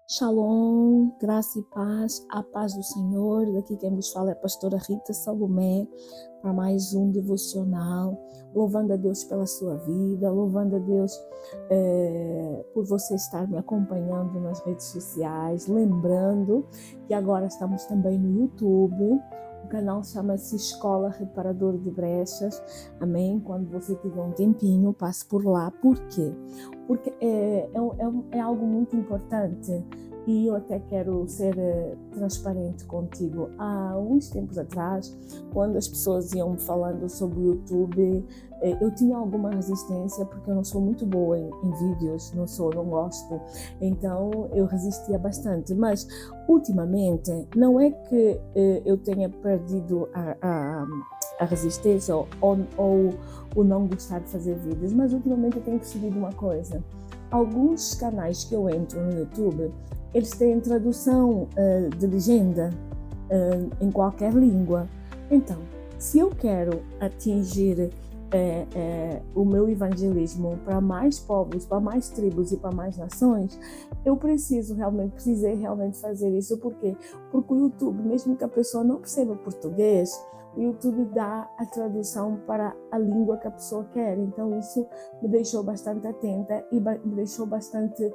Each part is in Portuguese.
Shalom, graça e paz, a paz do Senhor. Daqui quem vos fala é a pastora Rita Salomé, para mais um devocional, louvando a Deus pela sua vida, louvando a Deus por você estar me acompanhando nas redes sociais, lembrando que agora estamos também no YouTube. O canal chama-se Escola Reparador de Brechas, amém? Quando você tiver um tempinho, passe por lá. Por quê? Porque é algo muito importante e eu até quero ser transparente contigo. Há uns tempos atrás, quando as pessoas iam falando sobre o YouTube, eu tinha alguma resistência porque eu não sou muito boa em vídeos, não gosto, então eu resistia bastante. Mas ultimamente, não é que eu tenha perdido a resistência ou o não gostar de fazer vídeos, mas ultimamente eu tenho percebido uma coisa. Alguns canais que eu entro no YouTube, eles têm tradução de legenda em qualquer língua. Então, se eu quero atingir o meu evangelismo para mais povos, para mais tribos e para mais nações, eu precisei realmente fazer isso. Por quê? Porque o YouTube, mesmo que a pessoa não perceba português, o YouTube dá a tradução para a língua que a pessoa quer. Então isso me deixou bastante atenta e me deixou bastante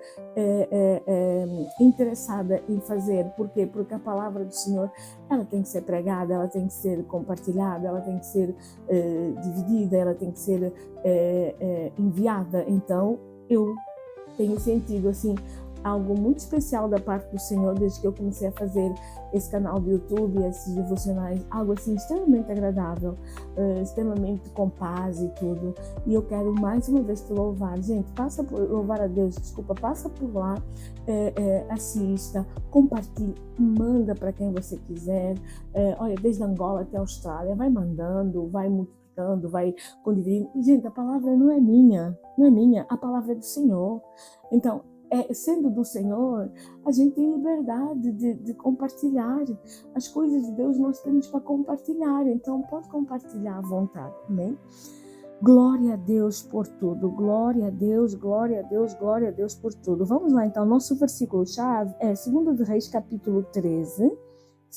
interessada em fazer. Por quê? Porque a palavra do Senhor, ela tem que ser pregada, ela tem que ser compartilhada, ela tem que ser dividida, ela tem que ser enviada. Então eu tenho sentido assim algo muito especial da parte do Senhor desde que eu comecei a fazer esse canal do YouTube, esses devocionais, algo assim extremamente agradável, extremamente com paz e tudo. E eu quero mais uma vez te louvar. Gente, passa por louvar a Deus, passa por lá, assista, compartilhe, manda para quem você quiser. Olha, desde Angola até a Austrália, vai mandando, vai multiplicando, vai condividindo. Gente, a palavra não é minha, a palavra é do Senhor. Então, sendo do Senhor, a gente tem liberdade de compartilhar. As coisas de Deus nós temos para compartilhar, então pode compartilhar à vontade, amém? Glória a Deus por tudo, glória a Deus, glória a Deus, glória a Deus por tudo. Vamos lá então, nosso versículo-chave é 2 de Reis capítulo 13,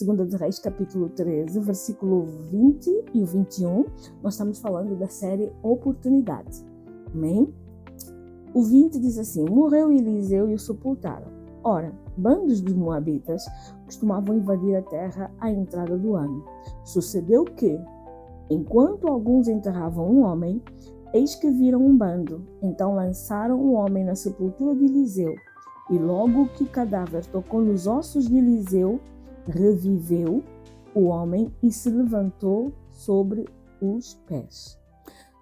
2 de Reis capítulo 13, versículo 20 e o 21, nós estamos falando da série Oportunidade, amém? O 20 diz assim: morreu Eliseu e o sepultaram. Ora, bandos de moabitas costumavam invadir a terra à entrada do ano. Sucedeu que, enquanto alguns enterravam um homem, eis que viram um bando. Então lançaram o homem na sepultura de Eliseu. E logo que o cadáver tocou nos ossos de Eliseu, reviveu o homem e se levantou sobre os pés.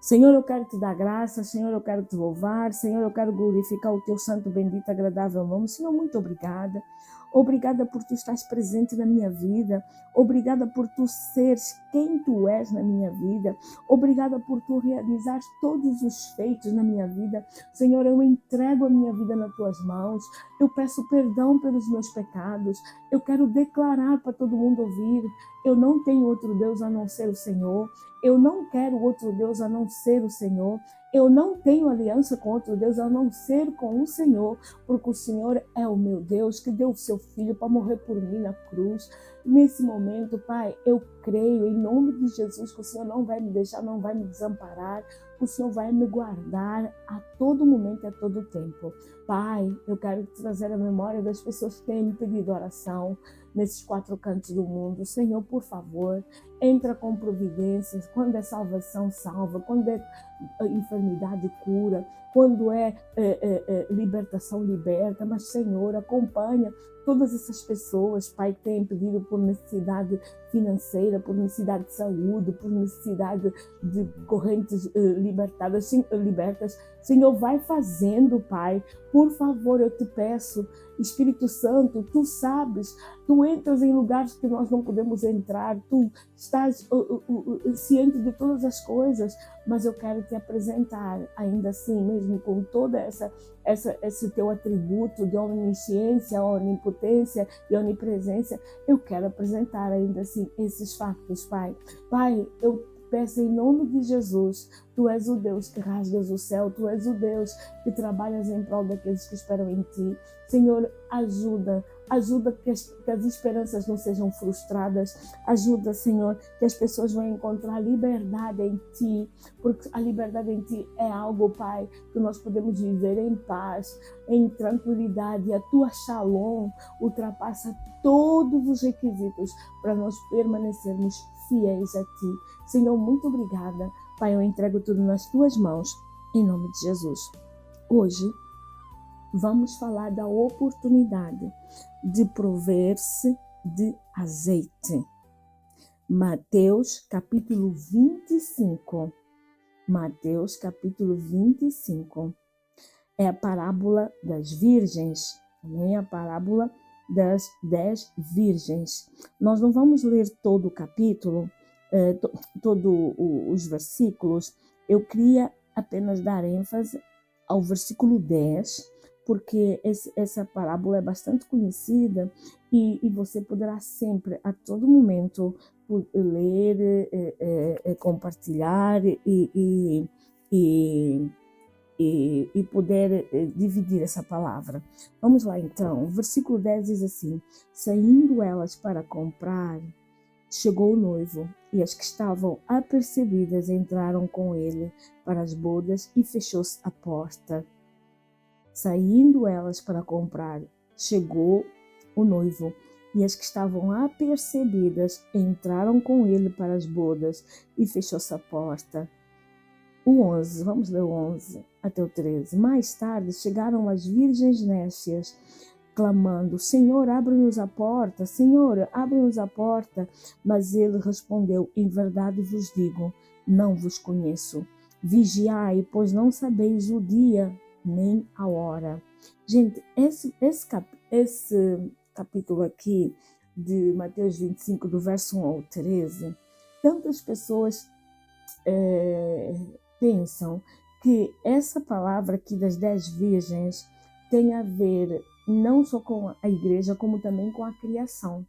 Senhor, eu quero te dar graça, Senhor, eu quero te louvar, Senhor, eu quero glorificar o teu santo, bendito, agradável nome. Senhor, muito obrigada. Obrigada por tu estás presente na minha vida. Obrigada por tu seres quem tu és na minha vida. Obrigada por tu realizares todos os feitos na minha vida. Senhor, eu entrego a minha vida nas tuas mãos. Eu peço perdão pelos meus pecados. Eu quero declarar para todo mundo ouvir: eu não tenho outro Deus a não ser o Senhor. Eu não quero outro Deus a não ser o Senhor. Eu não tenho aliança com outro Deus a não ser com o Senhor, porque o Senhor é o meu Deus que deu o seu Filho para morrer por mim na cruz. Nesse momento, Pai, eu creio em nome de Jesus que o Senhor não vai me deixar, não vai me desamparar, o Senhor vai me guardar a todo momento e a todo tempo. Pai, eu quero trazer a memória das pessoas que têm me pedido oração nesses 4 cantos do mundo. Senhor, por favor, entra com providências. Quando é salvação, salva. Quando é enfermidade, cura. Quando é libertação, liberta. Mas, Senhor, acompanha todas essas pessoas, Pai, que têm pedido por necessidade financeira, por necessidade de saúde, por necessidade de correntes libertas. Senhor, vai fazendo, Pai. Por favor, eu te peço, Espírito Santo, tu sabes, tu entras em lugares que nós não podemos entrar, tu estás ciente de todas as coisas, mas eu quero te apresentar, ainda assim, mesmo com toda esse teu atributo de onisciência, onipotência e onipresença, eu quero apresentar ainda assim esses fatos, Pai. Pai, eu peço em nome de Jesus, Tu és o Deus que rasgas o céu, Tu és o Deus que trabalhas em prol daqueles que esperam em Ti. Senhor, ajuda que as esperanças não sejam frustradas. Ajuda, Senhor, que as pessoas vão encontrar liberdade em Ti, porque a liberdade em Ti é algo, Pai, que nós podemos viver em paz, em tranquilidade. E a Tua Shalom ultrapassa todos os requisitos para nós permanecermos fiéis a Ti. Senhor, muito obrigada. Pai, eu entrego tudo nas Tuas mãos, em nome de Jesus. Hoje, vamos falar da oportunidade de prover-se de azeite. Mateus capítulo 25. Mateus capítulo 25. É a parábola das virgens, também a parábola das 10 virgens. Nós não vamos ler todo o capítulo, todos os versículos. Eu queria apenas dar ênfase ao versículo 10, porque essa parábola é bastante conhecida e você poderá sempre, a todo momento, ler, compartilhar e poder dividir essa palavra. Vamos lá então, o versículo 10 diz assim: saindo elas para comprar, chegou o noivo, e as que estavam apercebidas entraram com ele para as bodas e fechou-se a porta. Saindo elas para comprar, chegou o noivo, e as que estavam apercebidas entraram com ele para as bodas e fechou-se a porta. O 11, vamos ler o 11 até o 13. Mais tarde chegaram as virgens nécias, clamando: Senhor, abre-nos a porta, Senhor, abre-nos a porta. Mas ele respondeu: em verdade vos digo, não vos conheço. Vigiai, pois não sabeis o dia nem a hora. Gente, esse capítulo aqui de Mateus 25, do verso 1 ao 13, tantas pessoas pensam que essa palavra aqui das 10 virgens tem a ver não só com a igreja, como também com a criação.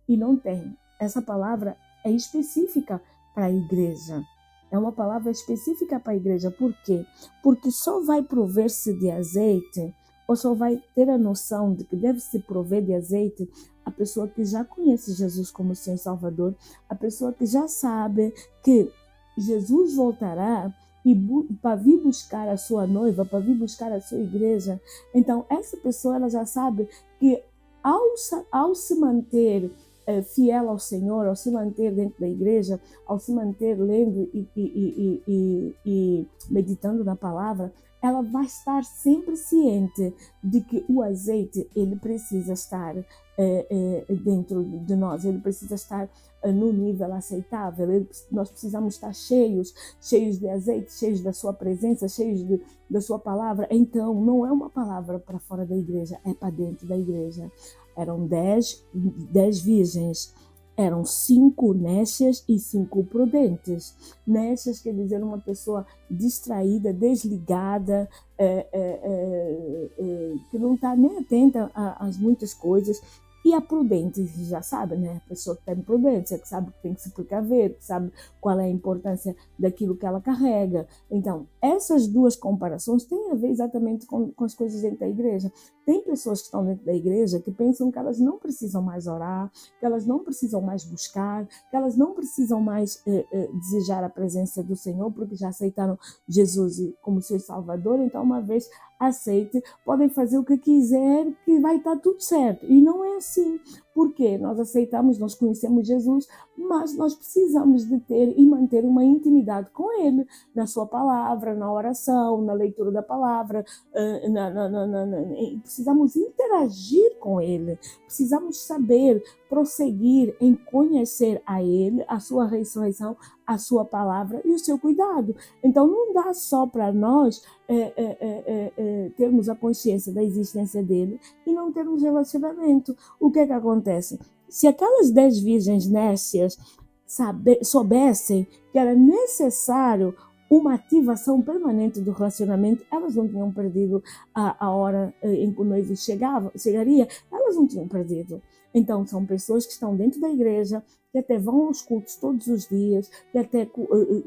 E não tem. Essa palavra é específica para a igreja. É uma palavra específica para a igreja. Por quê? Porque só vai prover-se de azeite, ou só vai ter a noção de que deve se prover de azeite a pessoa que já conhece Jesus como Senhor e Salvador, a pessoa que já sabe que Jesus voltará e para vir buscar a sua noiva, para vir buscar a sua igreja. Então, essa pessoa ela já sabe que ao se manter fiel ao Senhor, ao se manter dentro da igreja, ao se manter lendo e meditando na palavra, ela vai estar sempre ciente de que o azeite ele precisa estar dentro de nós, ele precisa estar no nível aceitável. Nós precisamos estar cheios de azeite, cheios da sua presença, cheios da sua palavra. Então, não é uma palavra para fora da igreja, é para dentro da igreja. Eram 10 virgens, eram 5 nécias e 5 prudentes. Nécias quer dizer uma pessoa distraída, desligada, que não está nem atenta às muitas coisas. E a prudente, já sabe, né? A pessoa que tem prudência, que sabe que tem que se precaver, que sabe qual é a importância daquilo que ela carrega. Então, essas duas comparações têm a ver exatamente com as coisas dentro da igreja. Tem pessoas que estão dentro da igreja que pensam que elas não precisam mais orar, que elas não precisam mais buscar, que elas não precisam mais desejar a presença do Senhor, porque já aceitaram Jesus como seu Salvador. Então, uma vez aceite, podem fazer o que quiser, que vai estar tudo certo. E não é assim. Porque nós aceitamos, nós conhecemos Jesus, mas nós precisamos de ter e manter uma intimidade com Ele, na sua palavra, na oração, na leitura da palavra, precisamos interagir com Ele, precisamos saber prosseguir em conhecer a Ele, a sua ressurreição, a sua palavra e o seu cuidado. Então não dá só para nós termos a consciência da existência dele e não termos relacionamento. O que é que acontece? Se aquelas 10 virgens nécias soubessem que era necessário uma ativação permanente do relacionamento, elas não tinham perdido a hora em que o noivo chegaria, elas elas não tinham perdido. Então, são pessoas que estão dentro da igreja, que até vão aos cultos todos os dias, que até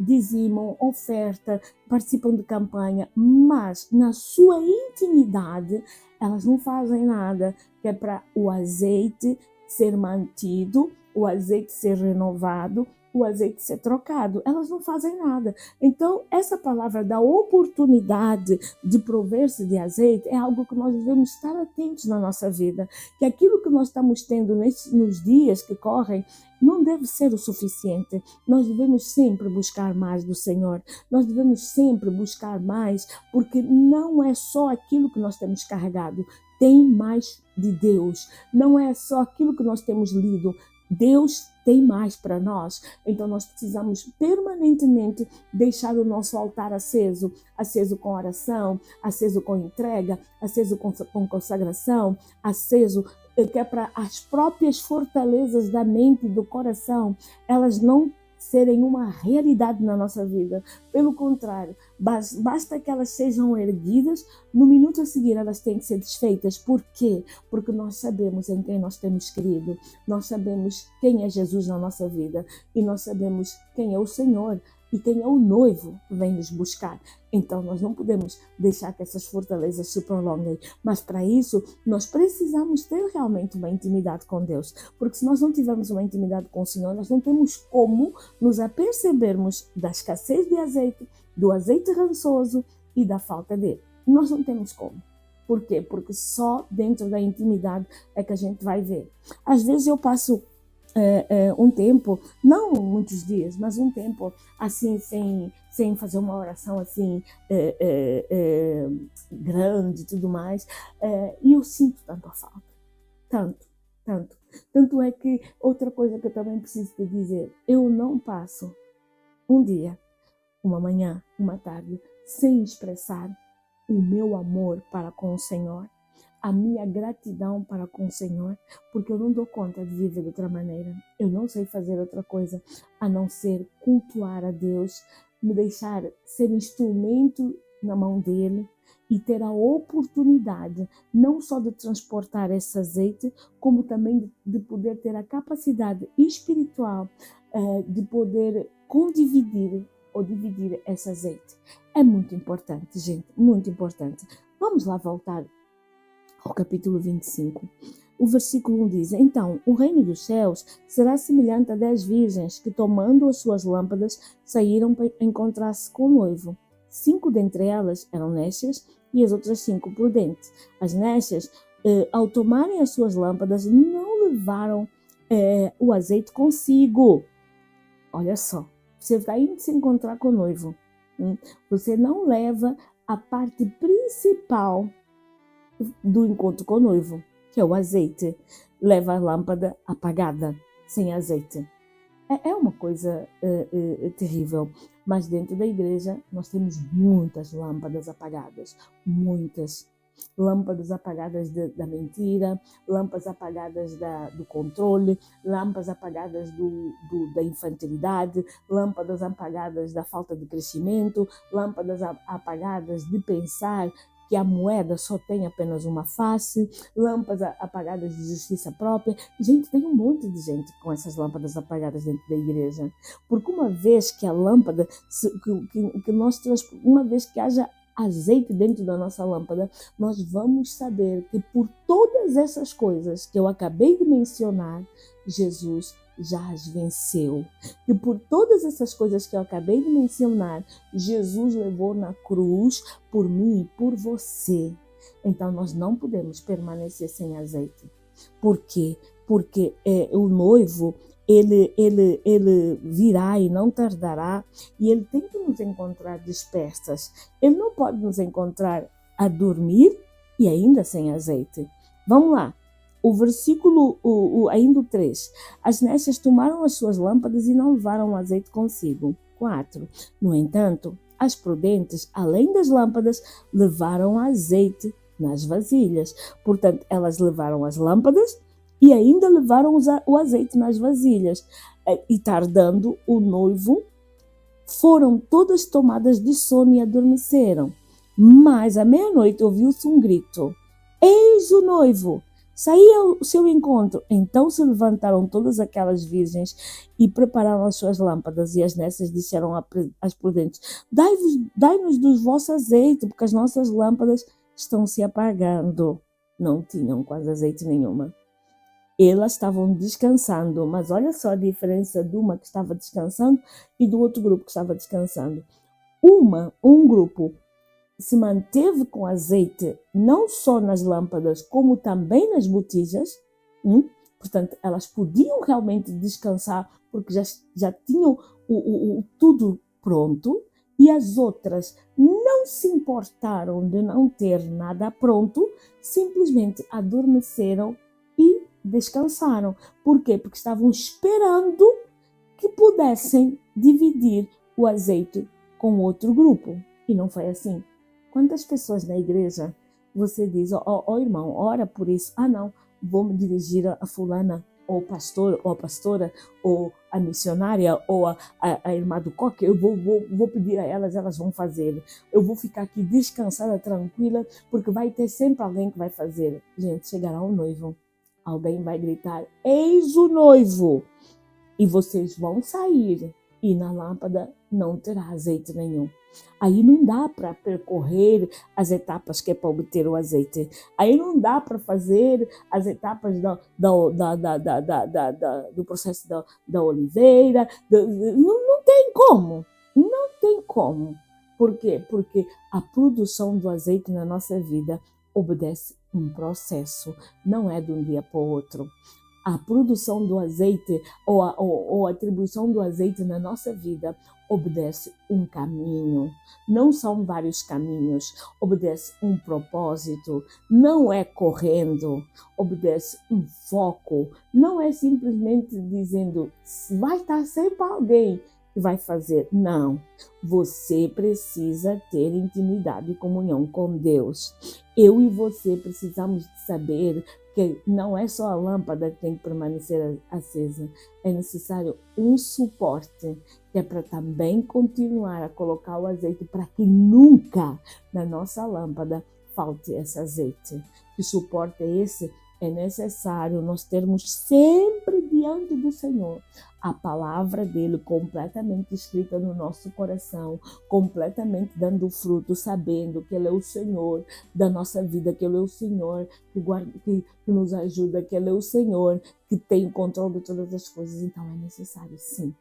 dizimam, oferta, participam de campanha, mas na sua intimidade, elas não fazem nada, que é para o azeite ser mantido, o azeite ser renovado, o azeite ser trocado. Elas não fazem nada. Então, essa palavra da oportunidade de prover-se de azeite é algo que nós devemos estar atentos na nossa vida, que aquilo que nós estamos tendo nos dias que correm não deve ser o suficiente. Nós devemos sempre buscar mais do Senhor. Nós devemos sempre buscar mais, porque não é só aquilo que nós temos carregado. Tem mais de Deus. Não é só aquilo que nós temos lido. Deus tem mais para nós. Então nós precisamos permanentemente deixar o nosso altar aceso, aceso com oração, aceso com entrega, aceso com consagração, aceso que é para as próprias fortalezas da mente e do coração, elas não serem uma realidade na nossa vida. Pelo contrário, basta que elas sejam erguidas, no minuto a seguir elas têm que ser desfeitas. Por quê? Porque nós sabemos em quem nós temos crido, nós sabemos quem é Jesus na nossa vida e nós sabemos quem é o Senhor e quem é o noivo que vem nos buscar. Então nós não podemos deixar que essas fortalezas se prolonguem, mas para isso nós precisamos ter realmente uma intimidade com Deus, porque se nós não tivermos uma intimidade com o Senhor, nós não temos como nos apercebermos da escassez de azeite, do azeite rançoso e da falta dele. Nós não temos como. Por quê? Porque só dentro da intimidade é que a gente vai ver. Às vezes eu passo um tempo, não muitos dias, mas um tempo assim, sem fazer uma oração assim grande e tudo mais, e eu sinto tanto a falta, tanto é que outra coisa que eu também preciso te dizer, eu não passo um dia, uma manhã, uma tarde, sem expressar o meu amor para com o Senhor, a minha gratidão para com o Senhor, porque eu não dou conta de viver de outra maneira. Eu não sei fazer outra coisa a não ser cultuar a Deus, me deixar ser instrumento na mão dele e ter a oportunidade não só de transportar esse azeite, como também de poder ter a capacidade espiritual de poder condividir ou dividir esse azeite. É muito importante, gente, muito importante. Vamos lá voltar ao capítulo 25. O versículo 1 diz: Então, o reino dos céus será semelhante a 10 virgens que, tomando as suas lâmpadas, saíram para encontrar-se com o noivo. 5 dentre elas eram nécias e as outras 5 prudentes. As nécias, ao tomarem as suas lâmpadas, não levaram o azeite consigo. Olha só, você vai indo se encontrar com o noivo. Você não leva a parte principal do encontro com o noivo, que é o azeite. Leva a lâmpada apagada, sem azeite. É uma coisa terrível, mas dentro da igreja nós temos muitas lâmpadas apagadas, muitas. Lâmpadas apagadas da mentira, lâmpadas apagadas do controle, lâmpadas apagadas da infantilidade, lâmpadas apagadas da falta de crescimento, lâmpadas apagadas de pensar que a moeda só tem apenas uma face, lâmpadas apagadas de justiça própria. Gente, tem um monte de gente com essas lâmpadas apagadas dentro da igreja. Porque uma vez que a lâmpada, uma vez que haja azeite dentro da nossa lâmpada, nós vamos saber que por todas essas coisas que eu acabei de mencionar, Jesus já as venceu. E por todas essas coisas que eu acabei de mencionar, Jesus levou na cruz por mim e por você. Então nós não podemos permanecer sem azeite. Por quê? Porque o noivo, ele virá e não tardará, e ele tem que nos encontrar dispersas. Ele não pode nos encontrar a dormir e ainda sem azeite. Vamos lá. O versículo, ainda o 3. As nécias tomaram as suas lâmpadas e não levaram o azeite consigo. 4. No entanto, as prudentes, além das lâmpadas, levaram azeite nas vasilhas. Portanto, elas levaram as lâmpadas e ainda levaram o azeite nas vasilhas. E tardando o noivo, foram todas tomadas de sono e adormeceram. Mas à meia-noite ouviu-se um grito: Eis o noivo! saía ao seu encontro. Então se levantaram todas aquelas virgens e prepararam as suas lâmpadas, e as nessas disseram às prudentes: dai-nos do vosso azeite, porque as nossas lâmpadas estão se apagando. Não tinham quase azeite nenhuma. Elas estavam descansando, mas olha só a diferença de uma que estava descansando e do outro grupo que estava descansando. Um grupo se manteve com azeite não só nas lâmpadas, como também nas botijas. Portanto, elas podiam realmente descansar porque já tinham tudo pronto, e as outras não se importaram de não ter nada pronto, simplesmente adormeceram e descansaram. Por quê? Porque estavam esperando que pudessem dividir o azeite com outro grupo. E não foi assim. Quantas pessoas na igreja você diz: ó irmão, ora por isso. Ah não, vou me dirigir a fulana, ou o pastor, ou a pastora, ou a missionária, ou a irmã do coque, eu vou pedir a elas vão fazer. Eu vou ficar aqui descansada, tranquila, porque vai ter sempre alguém que vai fazer. Gente, chegará o noivo, alguém vai gritar: eis o noivo! E vocês vão sair, e na lâmpada não terá azeite nenhum. Aí não dá para percorrer as etapas que é para obter o azeite. Aí não dá para fazer as etapas do processo da oliveira. Não tem como. Não tem como. Por quê? Porque a produção do azeite na nossa vida obedece um processo. Não é de um dia para o outro. A produção do azeite ou a atribuição do azeite na nossa vida obedece um caminho. Não são vários caminhos, obedece um propósito. Não é correndo, obedece um foco. Não é simplesmente dizendo: vai estar sempre alguém que vai fazer. Não, você precisa ter intimidade e comunhão com Deus. Eu e você precisamos de saber que não é só a lâmpada que tem que permanecer acesa, é necessário um suporte, que é para também continuar a colocar o azeite, para que nunca na nossa lâmpada falte esse azeite. Que suporte é esse? É necessário nós termos sempre diante do Senhor a palavra dele completamente escrita no nosso coração, completamente dando fruto, sabendo que ele é o Senhor da nossa vida, que ele é o Senhor que nos ajuda, que ele é o Senhor que tem o controle de todas as coisas. Então é necessário sim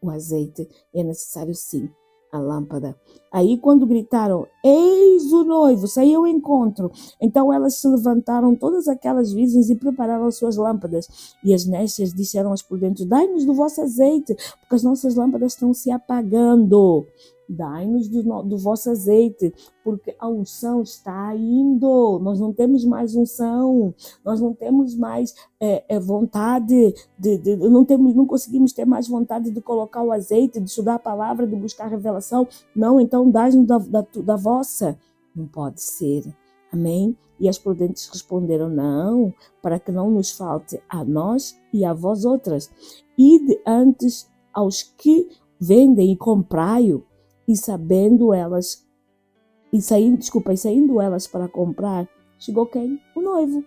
o azeite, é necessário sim a lâmpada. Aí quando gritaram: eis o noivo, saiu ao encontro. Então elas se levantaram, todas aquelas virgens, e prepararam as suas lâmpadas. E as nécias disseram às prudentes: dai-nos do vosso azeite, porque as nossas lâmpadas estão se apagando. Dai-nos do vosso azeite, porque a unção está indo. Nós não temos mais unção, nós não temos mais vontade, não conseguimos ter mais vontade de colocar o azeite, de estudar a palavra, de buscar a revelação. Não, então dai-nos da vossa. Não pode ser. Amém? E as prudentes responderam: não, para que não nos falte a nós e a vós outras. Ide antes aos que vendem e comprai-o. E saindo elas para comprar, chegou quem? O noivo.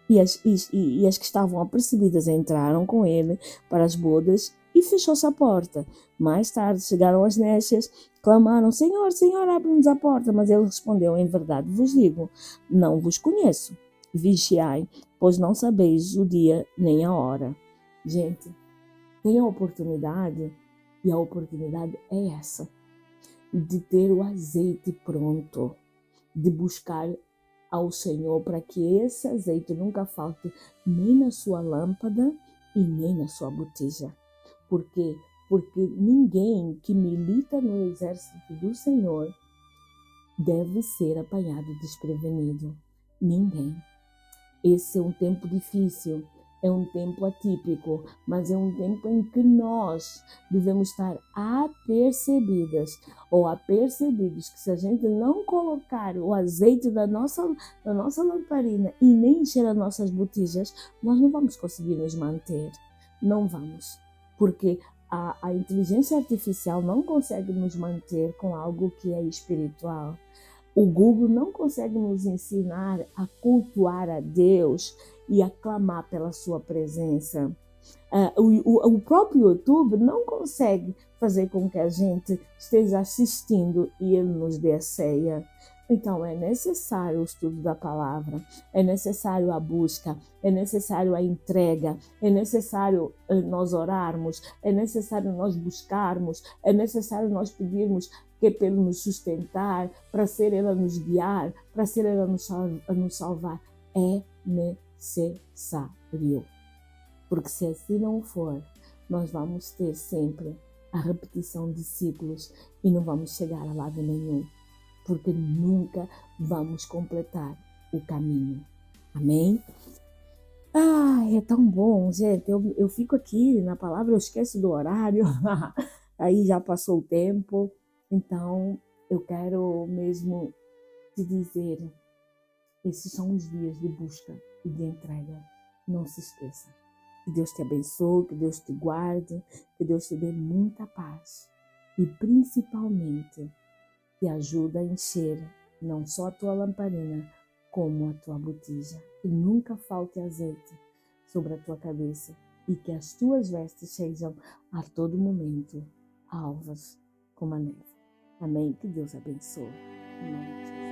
E as que estavam apercebidas entraram com ele para as bodas, e fechou-se a porta. Mais tarde chegaram as nécias, clamaram: Senhor, Senhor, abre-nos a porta. Mas ele respondeu: em verdade vos digo, não vos conheço. Vigiai, pois não sabeis o dia nem a hora. Gente, tem a oportunidade, e a oportunidade é essa, de ter o azeite pronto, de buscar ao Senhor para que esse azeite nunca falte nem na sua lâmpada e nem na sua botija. Por quê? Porque ninguém que milita no exército do Senhor deve ser apanhado desprevenido. Ninguém. Esse é um tempo difícil, é um tempo atípico, mas é um tempo em que nós devemos estar apercebidas ou apercebidos que se a gente não colocar o azeite da nossa lamparina e nem encher as nossas botijas, nós não vamos conseguir nos manter. Não vamos. Porque a inteligência artificial não consegue nos manter com algo que é espiritual. O Google não consegue nos ensinar a cultuar a Deus e a clamar pela sua presença. O próprio YouTube não consegue fazer com que a gente esteja assistindo e ele nos dê a ceia. Então é necessário o estudo da palavra, é necessário a busca, é necessário a entrega, é necessário nós orarmos, é necessário nós buscarmos, é necessário nós pedirmos que é para Ele nos sustentar, para ser Ele a nos guiar, para ser Ele a nos salvar. É necessário. Porque se assim não for, nós vamos ter sempre a repetição de ciclos e não vamos chegar a lado nenhum. Porque nunca vamos completar o caminho. Amém? É tão bom, gente. Eu fico aqui na palavra, eu esqueço do horário. Aí já passou o tempo. Então, eu quero mesmo te dizer, esses são os dias de busca e de entrega. Não se esqueça. Que Deus te abençoe, que Deus te guarde, que Deus te dê muita paz. E principalmente, te ajuda a encher não só a tua lamparina, como a tua botija. Que nunca falte azeite sobre a tua cabeça e que as tuas vestes sejam a todo momento alvas como a neve. Amém? Que Deus abençoe. Em nome de Jesus.